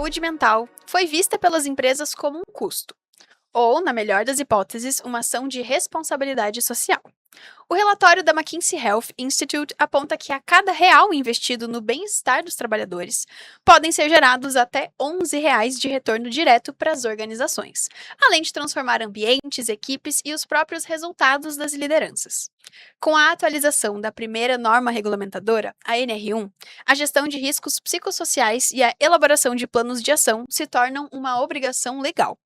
saúde mental foi vista pelas empresas como um custo, ou, na melhor das hipóteses, uma ação de responsabilidade social. O relatório da McKinsey Health Institute aponta que a cada real investido no bem-estar dos trabalhadores, podem ser gerados até R$ 11 de retorno direto para as organizações, além de transformar ambientes, equipes e os próprios resultados das lideranças. Com a atualização da primeira norma regulamentadora, a NR1, a gestão de riscos psicossociais e a elaboração de planos de ação se tornam uma obrigação legal.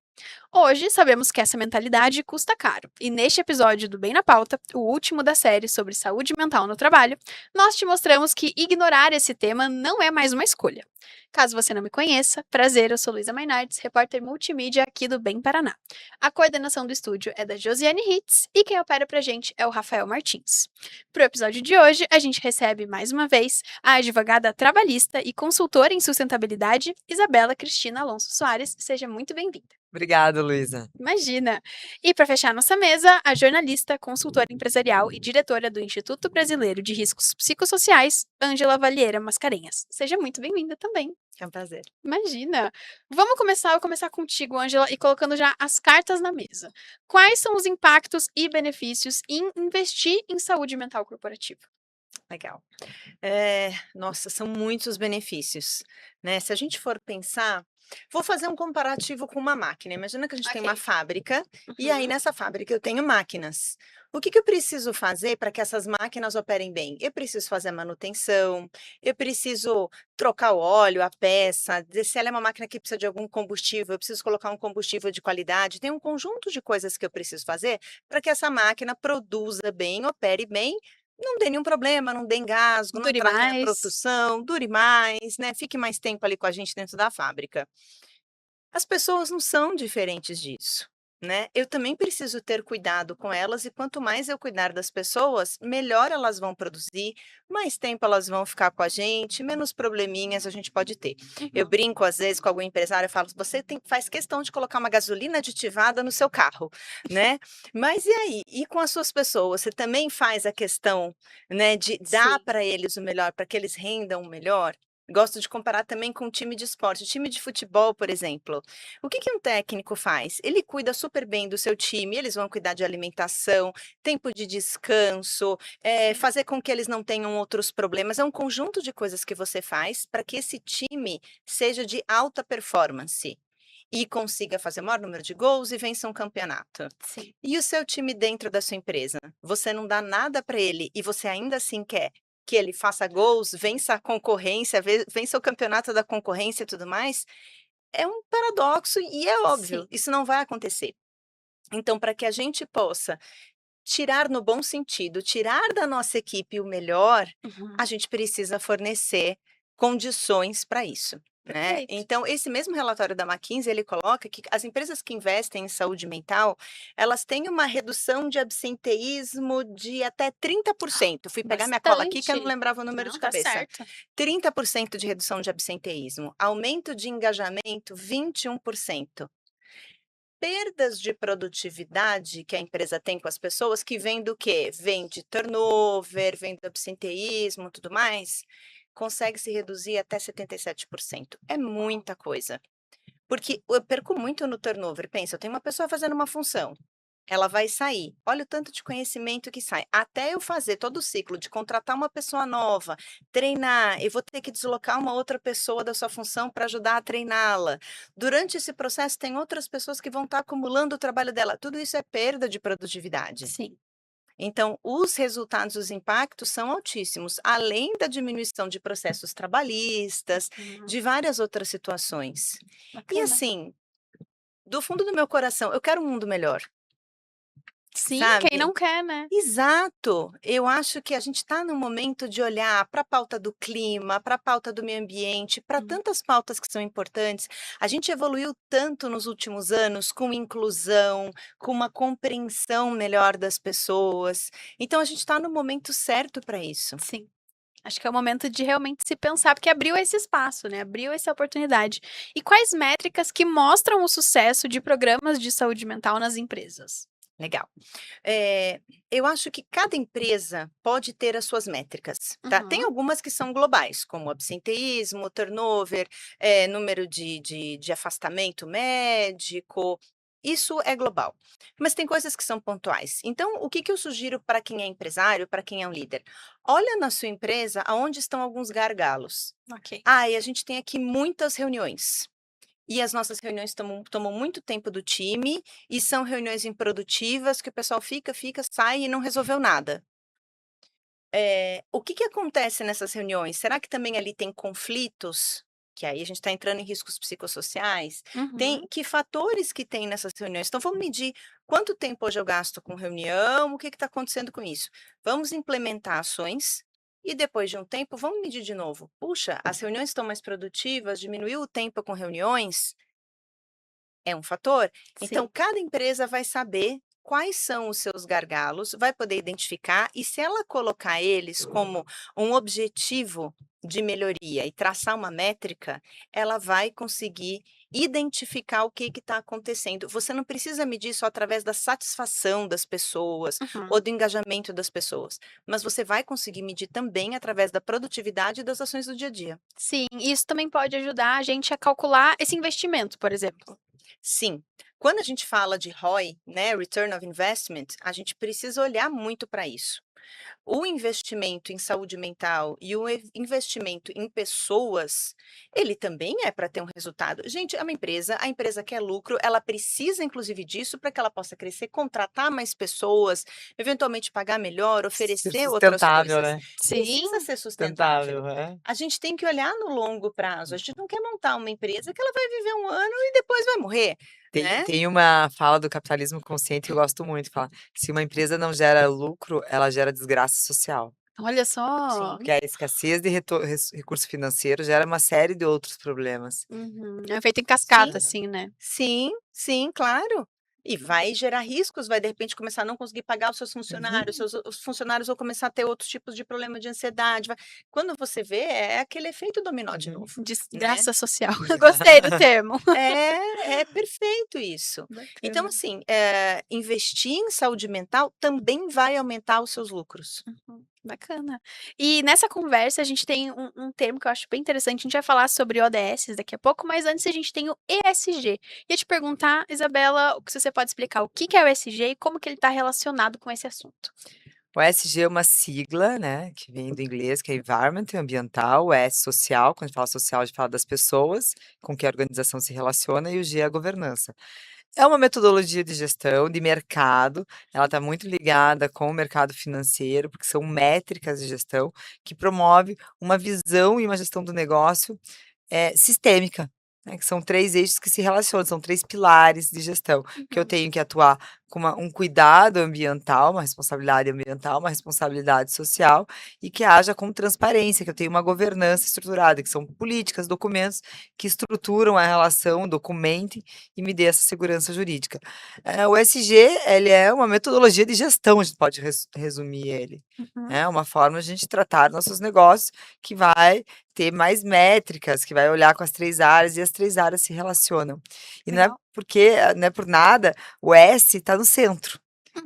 Hoje, sabemos que essa mentalidade custa caro, e neste episódio do Bem na Pauta, o último da série sobre saúde mental no trabalho, nós te mostramos que ignorar esse tema não é mais uma escolha. Caso você não me conheça, prazer, eu sou Luísa Mainardes, repórter multimídia aqui do Bem Paraná. A coordenação do estúdio é da Josiane Hitz e quem opera pra gente é o Rafael Martins. Pro episódio de hoje, a gente recebe mais uma vez a advogada trabalhista e consultora em sustentabilidade, Isabela Cristina Alonso Soares. Seja muito bem-vinda. Obrigado, Luísa. Imagina! E para fechar nossa mesa, a jornalista, consultora empresarial e diretora do Instituto Brasileiro de Riscos Psicossociais, Ângela Valieira Mascarenhas. Seja muito bem-vinda também. É um prazer. Imagina! Eu começar contigo, Ângela, e colocando já as cartas na mesa. Quais são os impactos e benefícios em investir em saúde mental corporativa? Legal. Nossa, são muitos benefícios, né? Se a gente for pensar, vou fazer um comparativo com uma máquina. Imagina que a gente tem uma Ok. fábrica e aí Uhum. nessa fábrica eu tenho máquinas. O que que eu preciso fazer para que essas máquinas operem bem? Eu preciso fazer a manutenção, eu preciso trocar o óleo, a peça, se ela é uma máquina que precisa de algum combustível, eu preciso colocar um combustível de qualidade. Tem um conjunto de coisas que eu preciso fazer para que essa máquina produza bem, opere bem, não dê nenhum problema, não dê engasgo, não Dure atrase a mais. produção, dure mais, né, fique mais tempo ali com a gente dentro da fábrica. As pessoas não são diferentes disso, né. Eu também preciso ter cuidado com elas e quanto mais eu cuidar das pessoas, melhor elas vão produzir, mais tempo elas vão ficar com a gente, menos probleminhas a gente pode ter. Eu Uhum. brinco às vezes com algum empresário, eu falo: "Você faz questão de colocar uma gasolina aditivada no seu carro, né, mas e aí? E com as suas pessoas, você também faz a questão, né, de dar Sim. para eles o melhor, para que eles rendam o melhor?" Gosto de comparar também com um time de esporte, time de futebol, por exemplo. O que que um técnico faz? Ele cuida super bem do seu time, eles vão cuidar de alimentação, tempo de descanso, fazer com que eles não tenham outros problemas. É um conjunto de coisas que você faz para que esse time seja de alta performance e consiga fazer o maior número de gols e vença um campeonato. Sim. E o seu time dentro da sua empresa? Você não dá nada para ele e você ainda assim quer que ele faça gols, vença a concorrência, vença o campeonato da concorrência e tudo mais? É um paradoxo e é óbvio, Sim. isso não vai acontecer. Então, para que a gente possa tirar no bom sentido, tirar da nossa equipe o melhor, Uhum. a gente precisa fornecer condições para isso, né. Perfeito. Então esse mesmo relatório da McKinsey, ele coloca que as empresas que investem em saúde mental, elas têm uma redução de absenteísmo de até 30%. Fui pegar minha cola aqui que eu não Bastante. lembrava o número Não, de tá cabeça. certo. 30% de redução de absenteísmo, aumento de engajamento 21%. Perdas de produtividade que a empresa tem com as pessoas, que vem do quê? Vem de turnover, vem do absenteísmo, tudo mais, consegue se reduzir até 77%. É Uau. muita coisa. Porque eu perco muito no turnover. Pensa, eu tenho uma pessoa fazendo uma função, ela vai sair. Olha o tanto de conhecimento que sai. Até eu fazer todo o ciclo de contratar uma pessoa nova, treinar, eu vou ter que deslocar uma outra pessoa da sua função para ajudar a treiná-la. Durante esse processo, tem outras pessoas que vão estar acumulando o trabalho dela. Tudo isso é perda de produtividade. Sim. Então, os resultados, os impactos são altíssimos, além da diminuição de processos trabalhistas, Uhum. de várias outras situações. E Bacana. assim, do fundo do meu coração, eu quero um mundo melhor, Sim, quem sabe? não quer, né? Exato. Eu acho que a gente está no momento de olhar para a pauta do clima, para a pauta do meio ambiente, para Uhum. tantas pautas que são importantes. A gente evoluiu tanto nos últimos anos com inclusão, com uma compreensão melhor das pessoas. Então a gente está no momento certo para isso. Sim. Acho que é o momento de realmente se pensar, porque abriu esse espaço, né? Abriu essa oportunidade. E quais métricas que mostram o sucesso de programas de saúde mental nas empresas? Legal. Eu acho que cada empresa pode ter as suas métricas, tá? Tem Uhum, algumas que são globais, como absenteísmo, turnover, número de afastamento médico, isso é global. Mas tem coisas que são pontuais. Então, o que que eu sugiro para quem é empresário, para quem é um líder? Olha na sua empresa aonde estão alguns gargalos. ok. Ah, e a gente tem aqui muitas reuniões. E as nossas reuniões tomam muito tempo do time, e são reuniões improdutivas que o pessoal fica, sai e não resolveu nada. O que que acontece nessas reuniões? Será que também ali tem conflitos? Que aí a gente está entrando em riscos psicossociais. Uhum, Que fatores que tem nessas reuniões? Então vamos medir quanto tempo hoje eu gasto com reunião, o que está acontecendo com isso? Vamos implementar ações e depois de um tempo vamos medir de novo. Puxa, as reuniões estão mais produtivas, diminuiu o tempo com reuniões? É um fator. sim. Então, cada empresa vai saber quais são os seus gargalos, vai poder identificar, e se ela colocar eles como um objetivo de melhoria e traçar uma métrica, ela vai conseguir identificar o que está acontecendo. Você não precisa medir só através da satisfação das pessoas Uhum. ou do engajamento das pessoas, mas você vai conseguir medir também através da produtividade e das ações do dia a dia. Sim, isso também pode ajudar a gente a calcular esse investimento, por exemplo. Sim. Quando a gente fala de ROI, né, Return of Investment, a gente precisa olhar muito para isso. O investimento em saúde mental e o investimento em pessoas, ele também é para ter um resultado. Gente, é uma empresa, a empresa quer lucro, ela precisa inclusive disso para que ela possa crescer, contratar mais pessoas, eventualmente pagar melhor, Ser oferecer outras sustentável, coisas. né. Precisa Sim, ser sustentável. Sustentável, é. A gente tem que olhar no longo prazo. A gente não quer montar uma empresa que ela vai viver um ano e depois vai morrer, Tem né? tem uma fala do capitalismo consciente que eu gosto muito, que fala: "Se uma empresa não gera lucro, ela gera desgraça social", olha só. Sim. porque a escassez de recurso financeiro gera uma série de outros problemas. Uhum. É feito em Sim. cascata, assim, né. Sim, sim, claro. E vai gerar riscos, vai de repente começar a não conseguir pagar os seus funcionários, Uhum, os funcionários vão começar a ter outros tipos de problema de ansiedade, quando você vê, é aquele efeito dominó de uhum. novo, né. Desgraça social. Gostei do termo. É perfeito isso. Então Bacana. assim, investir em saúde mental também vai aumentar os seus lucros. Uhum, bacana. E nessa conversa a gente tem um termo que eu acho bem interessante, a gente vai falar sobre ODS daqui a pouco, mas antes a gente tem o ESG. Ia te perguntar, Isabela, se você pode explicar o que que é o ESG e como que ele está relacionado com esse assunto. O ESG é uma sigla, né, que vem do inglês, que é Environment, ambiental, o S social, quando a gente fala social, a gente fala das pessoas com que a organização se relaciona, e o G é a governança. É uma metodologia de gestão de mercado, ela está muito ligada com o mercado financeiro, porque são métricas de gestão que promove uma visão e uma gestão do negócio sistêmica, né, que são 3 eixos que se relacionam, são 3 pilares de gestão, que eu Uhum, tenho que atuar com um cuidado ambiental, uma responsabilidade ambiental, uma responsabilidade social, e que haja com transparência, que eu tenha uma governança estruturada, que são políticas, documentos que estruturam a relação, documentem e me dê essa segurança jurídica. O ESG, ele é uma metodologia de gestão, a gente pode resumir ele, uhum, é uma forma de a gente tratar nossos negócios, que vai ter mais métricas, que vai olhar com as 3 áreas, e as 3 áreas se relacionam. E legal. não é por nada, o S está no centro.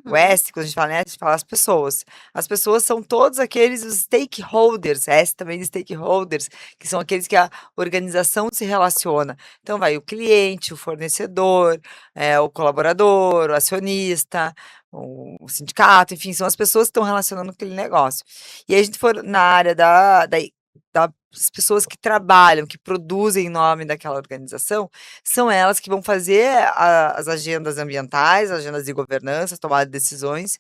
O Uhum, S, quando a gente fala, né, a gente fala as pessoas. As pessoas são todos aqueles os stakeholders, S também de stakeholders, que são aqueles que a organização se relaciona. Então vai o cliente, o fornecedor, o colaborador, o acionista, o sindicato, enfim, são as pessoas que estão relacionando com aquele negócio. E aí a gente for na área das pessoas que trabalham, que produzem em nome daquela organização, são elas que vão fazer as agendas ambientais, as agendas de governança, tomar decisões.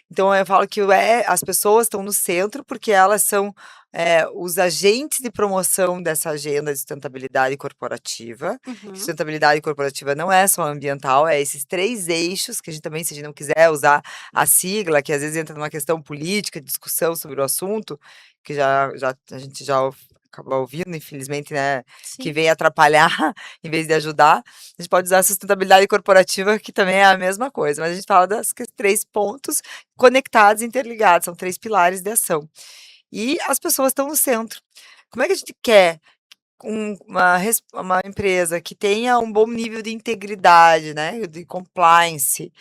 Então eu falo que as pessoas estão no centro, porque elas são, os agentes de promoção dessa agenda de sustentabilidade corporativa. Que uhum, sustentabilidade corporativa não é só ambiental, é esses 3 eixos que a gente também, se a gente não quiser usar a sigla, que às vezes entra numa questão política, discussão sobre o assunto, que a gente já acaba ouvindo, infelizmente, né, que sim. vem atrapalhar em vez de ajudar. A gente pode usar a sustentabilidade corporativa, que também é a mesma coisa, mas a gente fala das 3 pontos conectados, interligados, são 3 pilares de ação. E as pessoas estão no centro. Como é que a gente quer uma empresa que tenha um bom nível de integridade, né, de compliance,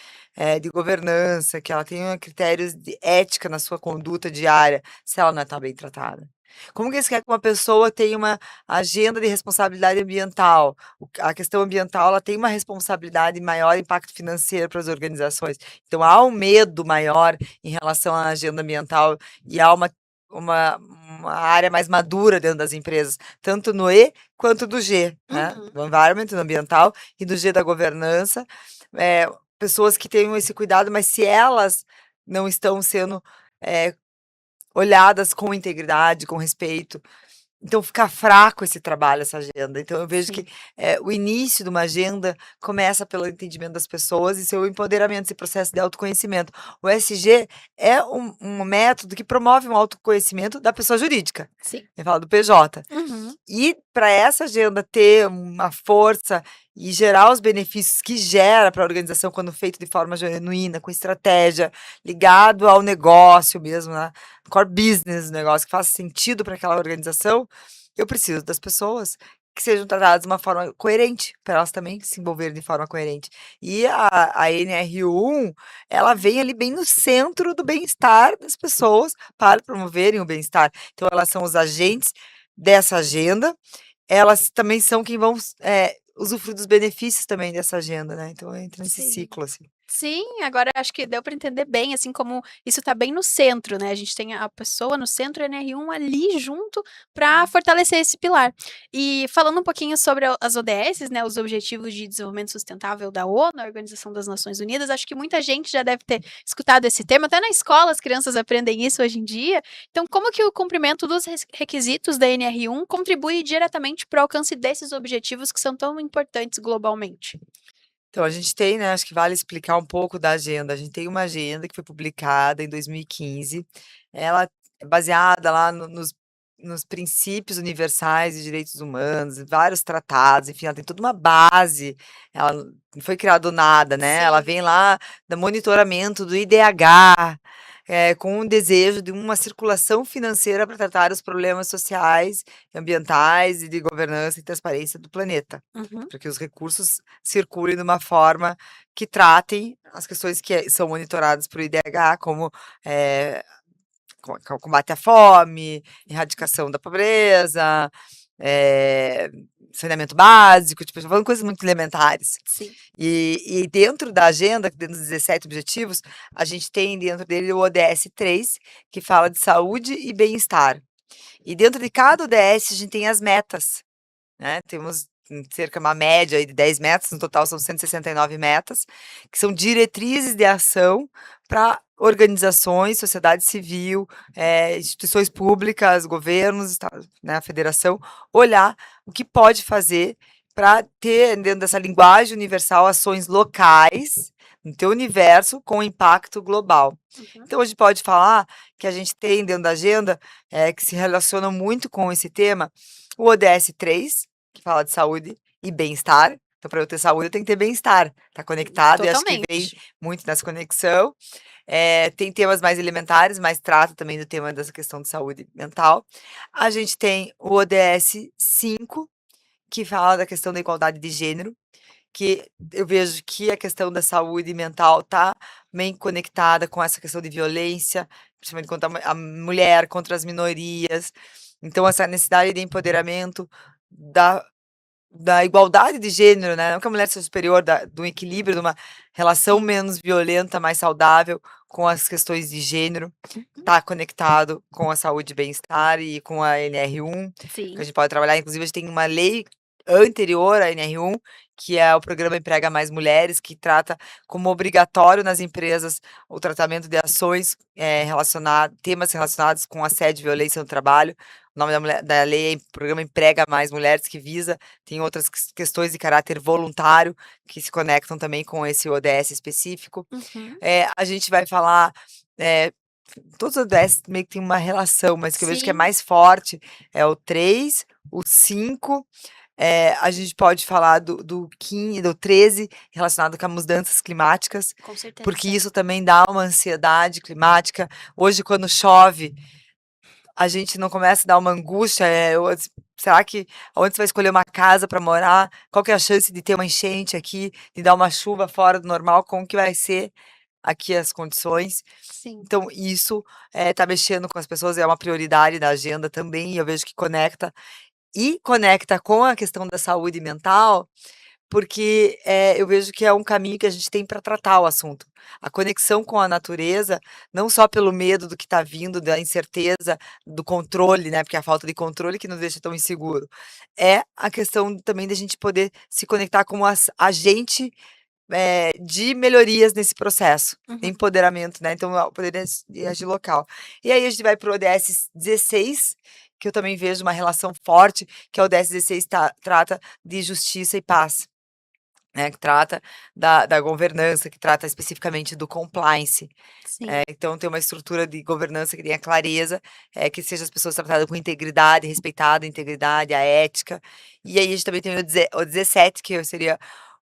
de governança, que ela tenha critérios de ética na sua conduta diária, se ela não está bem tratada. Como que você quer que uma pessoa tenha uma agenda de responsabilidade ambiental? A questão ambiental, ela tem uma responsabilidade maior impacto financeiro para as organizações. Então, há um medo maior em relação à agenda ambiental e há uma área mais madura dentro das empresas, tanto no E quanto do G, né? Uhum. Do environment, do ambiental, e do G da governança. Pessoas que tenham esse cuidado, mas se elas não estão sendo olhadas com integridade, com respeito, então fica fraco esse trabalho, essa agenda. Então eu vejo que Sim. o início de uma agenda começa pelo entendimento das pessoas e seu empoderamento, esse processo de autoconhecimento. O ESG é um método que promove um autoconhecimento da pessoa jurídica, Sim. eu falo do PJ. Uhum. E para essa agenda ter uma força e gerar os benefícios que gera para a organização quando feito de forma genuína, com estratégia, ligado ao negócio mesmo, né? Core business, negócio que faça sentido para aquela organização, eu preciso das pessoas que sejam tratadas de uma forma coerente, para elas também se envolverem de forma coerente. E a NR1, ela vem ali bem no centro do bem-estar das pessoas para promoverem o bem-estar. Então, elas são os agentes dessa agenda, elas também são quem vão usufruir dos benefícios também dessa agenda, né? Então, entra nesse Sim. ciclo, assim. Sim, agora acho que deu para entender bem, assim, como isso tá bem no centro, né, a gente tem a pessoa no centro, NR1 ali junto para fortalecer esse pilar. E falando um pouquinho sobre as ODS, né, os Objetivos de Desenvolvimento Sustentável da ONU, a Organização das Nações Unidas, acho que muita gente já deve ter escutado esse termo, até na escola as crianças aprendem isso hoje em dia. Então, como que o cumprimento dos requisitos da NR1 contribui diretamente para o alcance desses objetivos que são tão importantes globalmente? Então, a gente tem, né, acho que vale explicar um pouco da agenda. A gente tem uma agenda que foi publicada em 2015. Ela é baseada lá nos princípios universais de direitos humanos, em vários tratados, enfim, ela tem toda uma base. Ela não foi criada do nada, né? Ela Sim. vem lá do monitoramento do IDH, com o desejo de uma circulação financeira para tratar os problemas sociais, ambientais e de governança e transparência do planeta, Uhum. para que os recursos circulem de uma forma que tratem as questões que são monitoradas por IDH, como combate à fome, erradicação da pobreza, saneamento básico, tipo, falando coisas muito elementares. Sim. E dentro da agenda, dentro dos 17 objetivos, a gente tem dentro dele o ODS 3, que fala de saúde e bem-estar. E dentro de cada ODS a gente tem as metas, né? Temos cerca de uma média aí de 10 metas, no total são 169 metas, que são diretrizes de ação para organizações, sociedade civil, instituições públicas, governos, né, a federação, olhar o que pode fazer para ter, dentro dessa linguagem universal, ações locais, no teu universo, com impacto global. Uhum. Então, a gente pode falar que a gente tem dentro da agenda, que se relaciona muito com esse tema, o ODS 3, que fala de saúde e bem-estar. Então, para eu ter saúde, eu tenho que ter bem-estar, tá conectado, e acho que vem Totalmente. muito nessa conexão. Tem temas mais elementares, mas trata também do tema dessa questão de saúde mental. A gente tem o ODS 5, que fala da questão da igualdade de gênero, que eu vejo que a questão da saúde mental está bem conectada com essa questão de violência, principalmente contra a mulher, contra as minorias. Então, essa necessidade de empoderamento da igualdade de gênero, né? Não que a mulher seja superior, do equilíbrio, de uma relação Sim. menos violenta, mais saudável, com as questões de gênero, está conectado com a saúde e bem-estar e com a NR1, que a Sim. gente pode trabalhar. Inclusive, a gente tem uma lei anterior à NR1, que é o programa Emprega Mais Mulheres, que trata como obrigatório nas empresas o tratamento de ações temas relacionados com assédio e violência no trabalho. O nome da lei é Programa Emprega Mais Mulheres, que visa, tem outras questões de caráter voluntário, que se conectam também com esse ODS específico. Uhum. A gente vai falar, todos os ODS meio que tem uma relação, mas que eu vejo que é Sim. mais forte é o 3, o 5, a gente pode falar do 15, do 13, relacionado com as mudanças climáticas, Com certeza. porque isso também dá uma ansiedade climática. Hoje, quando chove, a gente não começa a dar uma angústia, será que onde você vai escolher uma casa para morar? Qual que é a chance de ter uma enchente aqui, de dar uma chuva fora do normal? Como que vai ser aqui as condições? Sim. Então, isso tá mexendo com as pessoas, é uma prioridade da agenda também, e eu vejo que conecta com a questão da saúde mental, porque, eu vejo que é um caminho que a gente tem para tratar o assunto. A conexão com a natureza, não só pelo medo do que está vindo, da incerteza, do controle, né, porque é a falta de controle que nos deixa tão inseguro, é a questão também da gente poder se conectar como agente, de melhorias nesse processo, de Uhum. empoderamento, né, então o poder de agir local. E aí a gente vai para o ODS 16, que eu também vejo uma relação forte, que é o ODS 16 trata de justiça e paz. Né, que trata da governança, que trata especificamente do compliance. Sim. Então tem uma estrutura de governança que tenha clareza, que seja as pessoas tratadas com integridade, respeitado a integridade, a ética. E aí a gente também tem o 17, que seria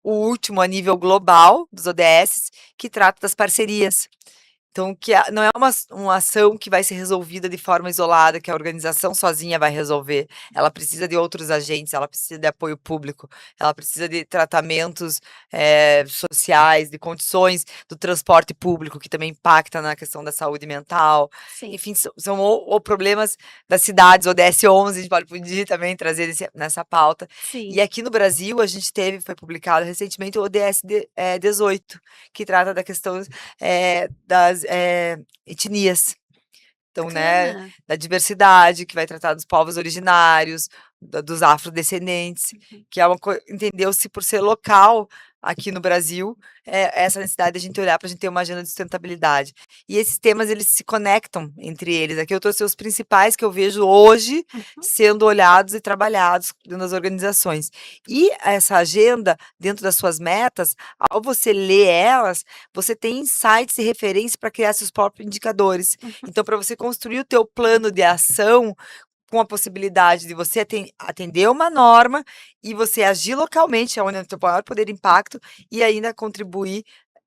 o último a nível global dos ODS, que trata das parcerias. Então, não é uma ação que vai ser resolvida de forma isolada, que a organização sozinha vai resolver. Ela precisa de outros agentes, ela precisa de apoio público, ela precisa de tratamentos, sociais, de condições do transporte público, que também impacta na questão da saúde mental. Sim. Enfim, são ou problemas das cidades, ODS 11, a gente podia também trazer nessa pauta. Sim. E aqui no Brasil, foi publicado recentemente o ODS 18, que trata da questão das etnias. Então, né, Bacana. da diversidade, que vai tratar dos povos originários, dos afrodescendentes, Uhum. que é entendeu-se por ser local aqui no Brasil, essa necessidade de a gente olhar para a gente ter uma agenda de sustentabilidade. E esses temas, eles se conectam entre eles. Aqui eu trouxe os principais que eu vejo hoje Uhum. sendo olhados e trabalhados dentro das organizações. E essa agenda, dentro das suas metas, ao você ler elas, você tem insights e referências para criar seus próprios indicadores. Uhum. Então, para você construir o teu plano de ação, com a possibilidade de você atender uma norma e você agir localmente, onde é o teu maior poder de impacto, e ainda contribuir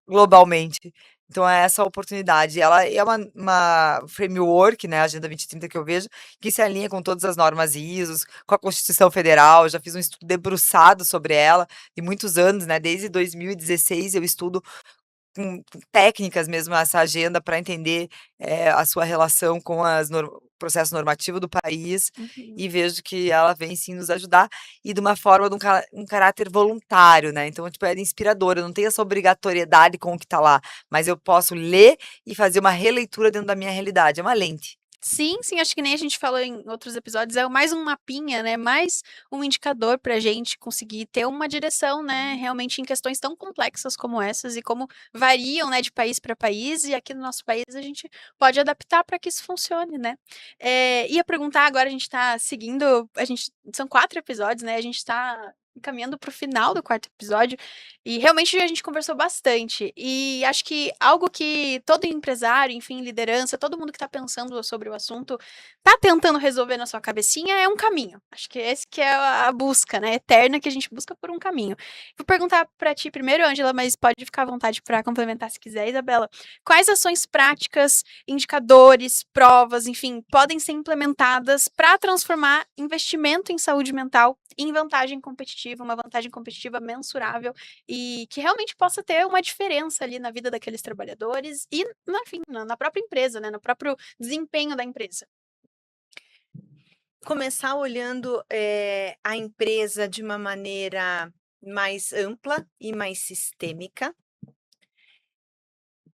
globalmente. Então é essa a oportunidade. Ela é uma framework, né, a Agenda 2030 que eu vejo, que se alinha com todas as normas ISOs, com a Constituição Federal. Eu já fiz um estudo debruçado sobre ela, de muitos anos, né, desde 2016 eu estudo com técnicas mesmo essa agenda para entender, a sua relação com as processo normativo do país, Uhum. e vejo que ela vem sim nos ajudar, e de uma forma de um caráter voluntário, né, então tipo, é inspirador, eu não tenho essa obrigatoriedade com o que está lá, mas eu posso ler e fazer uma releitura dentro da minha realidade, é uma lente. Sim, sim, acho que nem a gente falou em outros episódios, é mais um mapinha, né, mais um indicador pra gente conseguir ter uma direção, né, realmente em questões tão complexas como essas e como variam, né, de país para país, e aqui no nosso país a gente pode adaptar para que isso funcione, né. Ia perguntar, agora a gente tá seguindo, são 4 episódios, né, a gente tá encaminhando para o final do 4º episódio, e realmente a gente conversou bastante, e acho que algo que todo empresário, enfim, liderança, todo mundo que tá pensando sobre o assunto, tá tentando resolver na sua cabecinha é um caminho. Acho que esse que é a busca, né, eterna, que a gente busca por um caminho. Vou perguntar pra ti primeiro, Ângela, mas pode ficar à vontade para complementar se quiser, Isabela. Quais ações práticas, indicadores, provas, enfim, podem ser implementadas para transformar investimento em saúde mental em vantagem competitiva, uma vantagem competitiva mensurável e que realmente possa ter uma diferença ali na vida daqueles trabalhadores e, enfim, na própria empresa, né, no próprio desempenho da empresa. Começar olhando, a empresa de uma maneira mais ampla e mais sistêmica.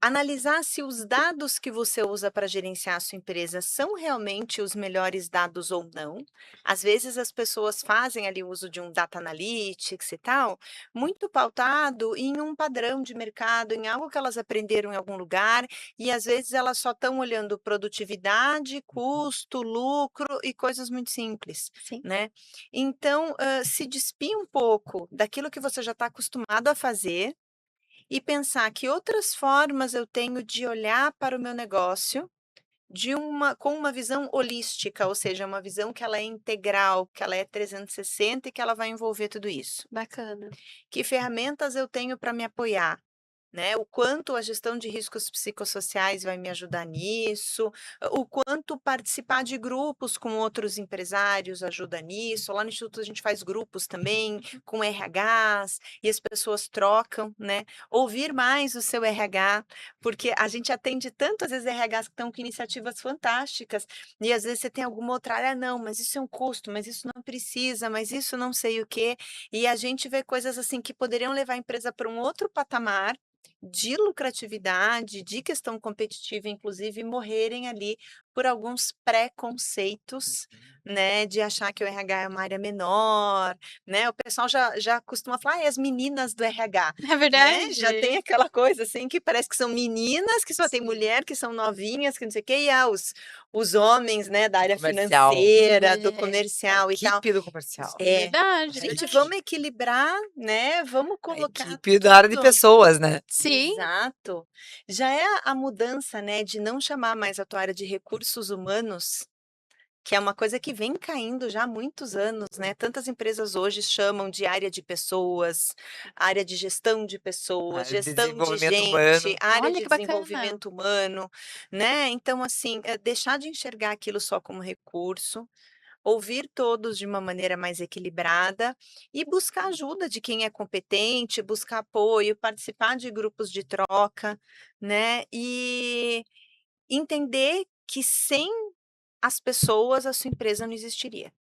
Analisar se os dados que você usa para gerenciar a sua empresa são realmente os melhores dados ou não. Às vezes as pessoas fazem ali o uso de um data analytics e tal, muito pautado em um padrão de mercado, em algo que elas aprenderam em algum lugar, e às vezes elas só estão olhando produtividade, custo, lucro e coisas muito simples, Sim. né? Então, se despir um pouco daquilo que você já está acostumado a fazer e pensar que outras formas eu tenho de olhar para o meu negócio com uma visão holística, ou seja, uma visão que ela é integral, que ela é 360 e que ela vai envolver tudo isso. Bacana. Que ferramentas eu tenho para me apoiar? né? O quanto a gestão de riscos psicossociais vai me ajudar nisso, o quanto participar de grupos com outros empresários ajuda nisso. Lá no Instituto a gente faz grupos também com RHs e as pessoas trocam, né? Ouvir mais o seu RH, porque a gente atende tanto, às vezes, RHs que estão com iniciativas fantásticas, e às vezes você tem alguma outra área, não, mas isso é um custo, mas isso não precisa, mas isso não sei o quê. E a gente vê coisas assim que poderiam levar a empresa para um outro patamar de lucratividade, de questão competitiva, inclusive, morrerem ali por alguns preconceitos, né, de achar que o RH é uma área menor, né? O pessoal já costuma falar: "Ai, as meninas do RH", É né? Já tem verdade. aquela coisa assim que parece que são meninas, que só tem Sim. mulher, que são novinhas, que não sei o quê, e os homens, né, da área Comercial. financeira, do É, A comercial e tal. equipe do comercial. É. verdade, Gente, verdade. vamos equilibrar, né, vamos A colocar equipe da área de tudo. pessoas, né. Sim, Exato. Já é a mudança, né, de não chamar mais a tua área de recursos humanos, que é uma coisa que vem caindo já há muitos anos, né? Tantas empresas hoje chamam de área de pessoas, área de gestão de pessoas, Área de gestão de desenvolvimento gente, humano. área olha de que bacana. desenvolvimento humano, né? Então, assim, deixar de enxergar aquilo só como recurso, ouvir todos de uma maneira mais equilibrada e buscar ajuda de quem é competente, buscar apoio, participar de grupos de troca, né? E entender que sem as pessoas a sua empresa não existiria.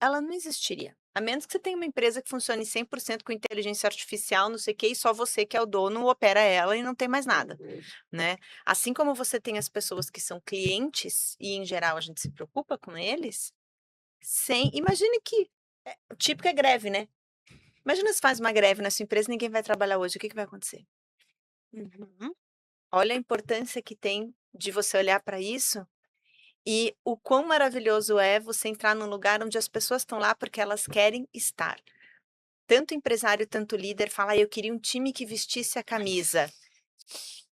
Ela não existiria. A menos que você tenha uma empresa que funcione 100% com inteligência artificial, não sei o quê, e só você que é o dono opera ela e não tem mais nada, né? Assim como você tem as pessoas que são clientes e em geral a gente se preocupa com eles, sem imagine que o típico é greve, né. Imagina se faz uma greve na sua empresa e ninguém vai trabalhar hoje, o que que vai acontecer? Uhum. Olha a importância que tem de você olhar para isso e o quão maravilhoso é você entrar num lugar onde as pessoas estão lá porque elas querem estar. Tanto empresário, tanto líder fala: "Eu queria um time que vestisse a camisa".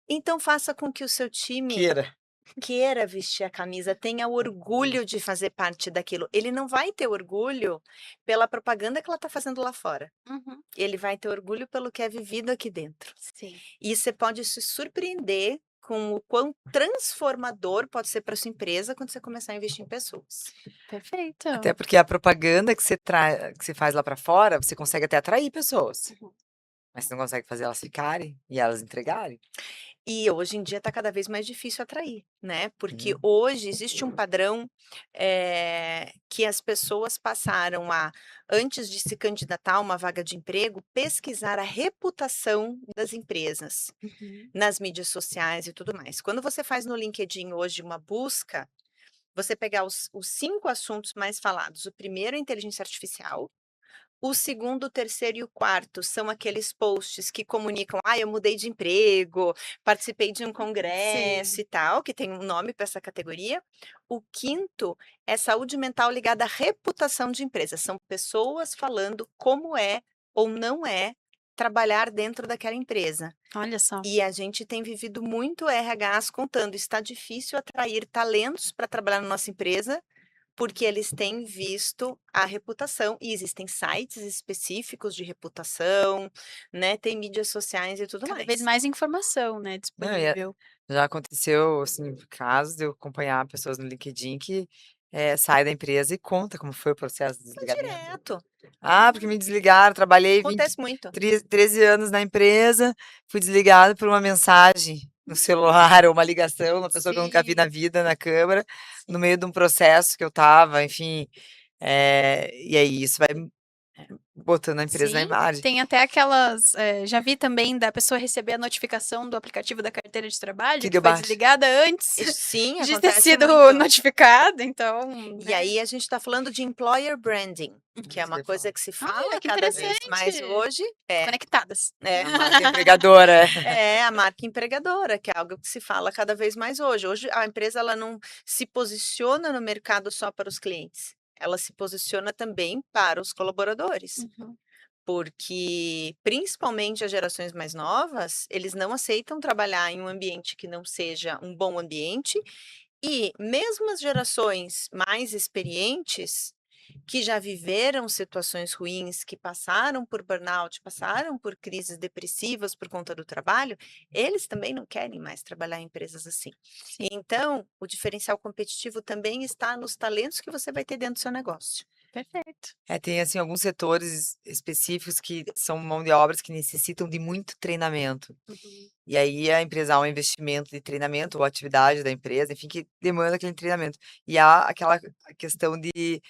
Então faça com que o seu time Queira. queira vestir a camisa, tenha orgulho de fazer parte daquilo. Ele não vai ter orgulho pela propaganda que ela está fazendo lá fora. Uhum. Ele vai ter orgulho pelo que é vivido aqui dentro. Sim, E você pode se surpreender com o quão transformador pode ser para sua empresa quando você começar a investir em pessoas. Até perfeito. porque a propaganda que você faz lá pra fora, você consegue até atrair pessoas, Uhum. mas você não consegue fazer elas ficarem e elas entregarem. E hoje em dia está cada vez mais difícil atrair, né? Porque Hum. hoje existe um padrão que as pessoas passaram a, antes de se candidatar a uma vaga de emprego, pesquisar a reputação das empresas Uhum. nas mídias sociais e tudo mais. Quando você faz no LinkedIn hoje uma busca, você pegar os 5 assuntos mais falados, o primeiro é inteligência artificial, o segundo, o terceiro e o quarto são aqueles posts que comunicam: "Ah, eu mudei de emprego, participei de um congresso Sim. e tal", que tem um nome para essa categoria. O quinto é saúde mental ligada à reputação de empresa, são pessoas falando como é ou não é trabalhar dentro daquela empresa. Olha só. E a gente tem vivido muito RHs contando: "Está difícil atrair talentos para trabalhar na nossa empresa, porque eles têm visto a reputação", e existem sites específicos de reputação, né, tem mídias sociais e tudo Cada vez mais. mais informação, né, Não, disponível. já aconteceu, assim, casos de eu acompanhar pessoas no LinkedIn que, sai da empresa e conta como foi o processo de Mas desligamento. direto, "Ah, porque me desligaram, trabalhei acontece muito. 13 anos na empresa, fui desligado por uma mensagem no celular ou uma ligação, uma pessoa que eu nunca vi na Sim, vida na câmara, no sim. meio de um processo que eu estava, enfim, e aí isso vai botando a empresa na Sim, imagem. tem até aquelas, já vi também da pessoa receber a notificação do aplicativo da carteira de trabalho, que foi Frigobar. desligada antes Sim, de ter acontece sido muito. notificada, então, E né. aí a gente está falando de employer branding, que é Isso que eu uma ia coisa falar. que se Olha, fala que cada vez mais interessante. hoje. É, Conectadas. é. A marca empregadora. É, a marca empregadora, que é algo que se fala cada vez mais hoje. Hoje a empresa ela não se posiciona no mercado só para os clientes, ela se posiciona também para os colaboradores, Uhum. porque principalmente as gerações mais novas, eles não aceitam trabalhar em um ambiente que não seja um bom ambiente, e mesmo as gerações mais experientes, que já viveram situações ruins, que passaram por burnout, passaram por crises depressivas por conta do trabalho, eles também não querem mais trabalhar em empresas assim. Sim. Então, o diferencial competitivo também está nos talentos que você vai ter dentro do seu negócio. Perfeito. Tem, assim, alguns setores específicos que são mão de obras que necessitam de muito treinamento. Uhum. E aí a empresa há um investimento de treinamento ou atividade da empresa, enfim, que demanda aquele treinamento. E há aquela questão de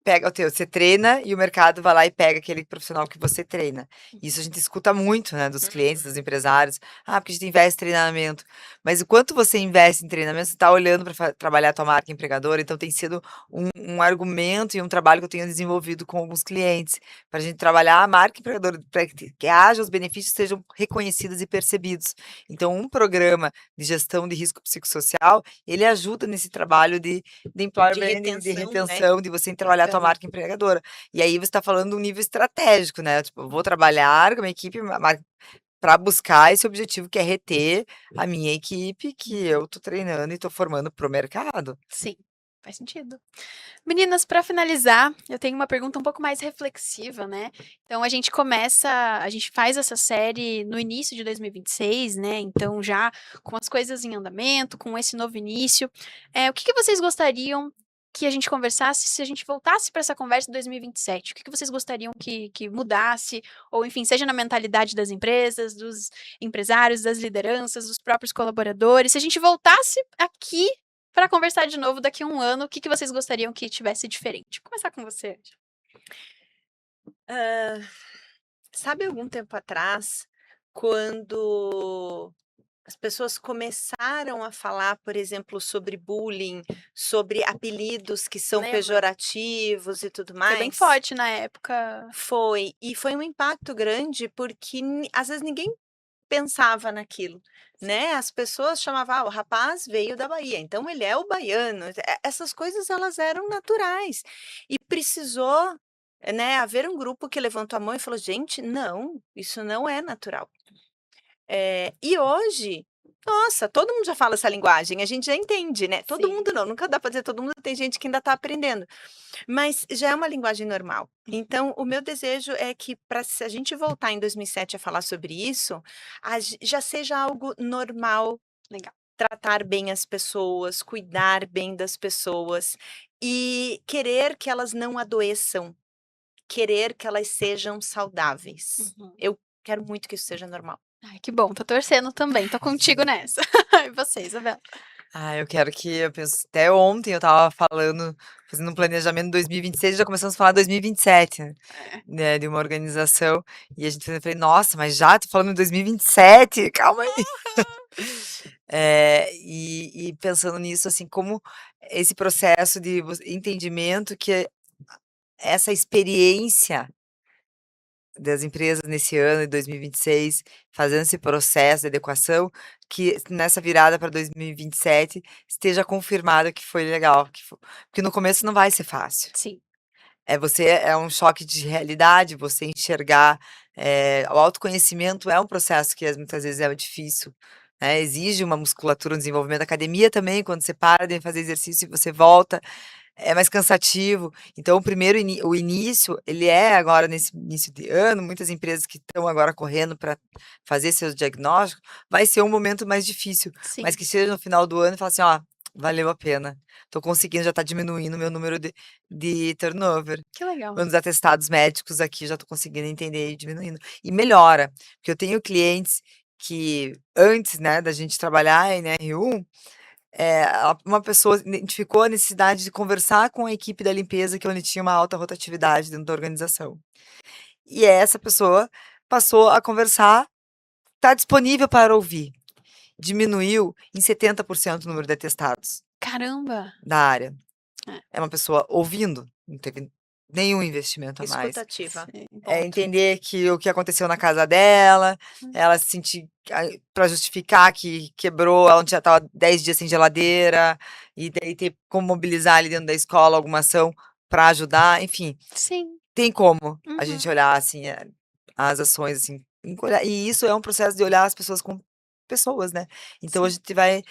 pega o teu, você treina e o mercado vai lá e pega aquele profissional que você treina. Isso a gente escuta muito, né, dos clientes, dos empresários. Ah, porque a gente investe em treinamento. Mas o quanto você investe em treinamento, você está olhando para trabalhar a tua marca empregadora, então tem sido um argumento e um trabalho que eu tenho desenvolvido com alguns clientes, para a gente trabalhar a marca empregadora, para que haja os benefícios sejam reconhecidos e percebidos. Então, um programa de gestão de risco psicossocial, ele ajuda nesse trabalho de employer branding, de retenção, né? retenção, de você trabalhar a tua marca empregadora. E aí você está falando de um nível estratégico, né? Tipo, eu vou trabalhar com uma equipe para buscar esse objetivo que é reter a minha equipe que eu tô treinando e tô formando pro mercado. Sim, faz sentido. Meninas, para finalizar, eu tenho uma pergunta um pouco mais reflexiva, né? Então a gente faz essa série no início de 2026, né? Então já com as coisas em andamento, com esse novo início, o que que vocês gostariam que a gente conversasse se a gente voltasse para essa conversa em 2027? O que que vocês gostariam que mudasse? Ou, enfim, seja na mentalidade das empresas, dos empresários, das lideranças, dos próprios colaboradores. Se a gente voltasse aqui para conversar de novo daqui a um ano, o que que vocês gostariam que tivesse diferente? Vou começar com você, Ângela. Sabe algum tempo atrás, quando as pessoas começaram a falar, por exemplo, sobre bullying, sobre apelidos que são Lembro. pejorativos e tudo Foi bem mais? forte na época. E foi um impacto grande, porque às vezes ninguém pensava naquilo, né? As pessoas chamavam, o rapaz veio da Bahia, então ele é o baiano. Essas coisas elas eram naturais e precisou, né, haver um grupo que levantou a mão e falou, gente, não, isso não é natural. E hoje, nossa, todo mundo já fala essa linguagem, a gente já entende, né? Todo Sim. mundo não, nunca dá para dizer todo mundo, tem gente que ainda está aprendendo. Mas já é uma linguagem normal. Então, o meu desejo é que, se a gente voltar em 2007 a falar sobre isso, já seja algo normal. Legal. Tratar bem as pessoas, cuidar bem das pessoas e querer que elas não adoeçam, querer que elas sejam saudáveis. Uhum. Eu quero muito que isso seja normal. Ai, que bom, tô torcendo também, tô contigo nessa. E você, Isabela? Eu quero que eu penso até ontem eu estava falando, fazendo um planejamento 2026, já começamos a falar 2027, né, de uma organização, e a gente eu falei: "Nossa, mas já tô falando em 2027, calma aí". E pensando nisso, assim, como esse processo de entendimento que essa experiência das empresas nesse ano de 2026, fazendo esse processo de adequação, que nessa virada para 2027 esteja confirmado que foi legal, porque no começo não vai ser fácil. Sim. É um choque de realidade, você enxergar, o autoconhecimento é um processo que muitas vezes é difícil, né, exige uma musculatura, um desenvolvimento. A academia também, quando você para de fazer exercício e você volta, é mais cansativo. Então o início, ele é agora nesse início de ano, muitas empresas que estão agora correndo para fazer seus diagnósticos, vai ser um momento mais difícil, mas Sim. que seja no final do ano e fala assim: "Ó, valeu a pena, tô conseguindo, já tá diminuindo o meu número de turnover. Que legal. Nos atestados médicos aqui já tô conseguindo entender e diminuindo". E melhora, porque eu tenho clientes que antes, né, da gente trabalhar em R1, uma pessoa identificou a necessidade de conversar com a equipe da limpeza, que é onde tinha uma alta rotatividade dentro da organização. E essa pessoa passou a conversar, está disponível para ouvir. Diminuiu em 70% o número de atestados Caramba! da área. É. É uma pessoa ouvindo, não teve nenhum investimento a mais. Escutativa. Sim, É ponto. entender que o que aconteceu na casa dela, ela se sentir para justificar que quebrou, ela já estava 10 dias sem geladeira, e daí ter como mobilizar ali dentro da escola alguma ação para ajudar, enfim, Sim. tem como a Uhum. gente olhar assim as ações assim, e isso é um processo de olhar as pessoas com pessoas, né. Então a Sim. gente vai,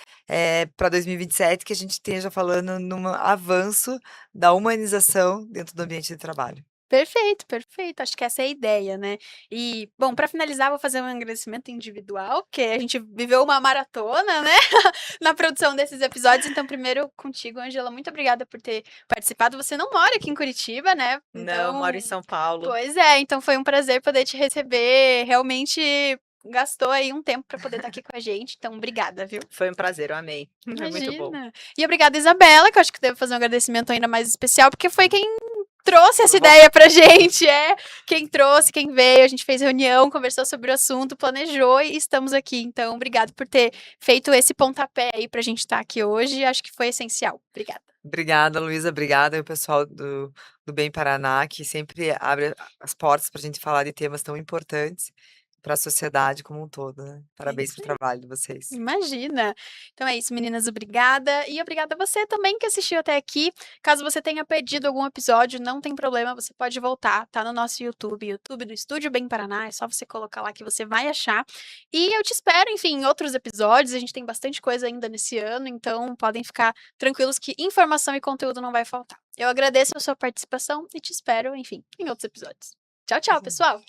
pra 2027 que a gente esteja falando num avanço da humanização dentro do ambiente de trabalho. Perfeito, perfeito. Acho que essa é a ideia, né. E, bom, para finalizar, vou fazer um agradecimento individual, porque a gente viveu uma maratona, né, na produção desses episódios. Então, primeiro contigo, Ângela, muito obrigada por ter participado. Você não mora aqui em Curitiba, né, Não, moro em então São Paulo. pois é, então foi um prazer poder te receber. Realmente gastou aí um tempo para poder estar aqui com a gente, então obrigada, viu. Foi um prazer, eu amei. É muito bom. Imagina. E obrigada, Isabela, que eu acho que devo fazer um agradecimento ainda mais especial, porque foi quem trouxe essa Provocou. ideia pra gente, quem trouxe, quem veio, a gente fez reunião, conversou sobre o assunto, planejou e estamos aqui. Então, obrigado por ter feito esse pontapé aí pra gente estar aqui hoje, acho que foi essencial. Obrigada. Obrigada, Luísa, obrigada aí o pessoal do Bem Paraná, que sempre abre as portas para a gente falar de temas tão importantes para a sociedade como um todo, né. É Parabéns isso pelo aí. trabalho de vocês. Imagina. Então é isso, meninas, obrigada. E obrigada a você também que assistiu até aqui. Caso você tenha perdido algum episódio, não tem problema, você pode voltar, tá no nosso YouTube, YouTube do Estúdio Bem Paraná, é só você colocar lá que você vai achar. E eu te espero, enfim, em outros episódios, a gente tem bastante coisa ainda nesse ano, então podem ficar tranquilos que informação e conteúdo não vai faltar. Eu agradeço a sua participação e te espero, enfim, em outros episódios. Tchau, tchau, pessoal!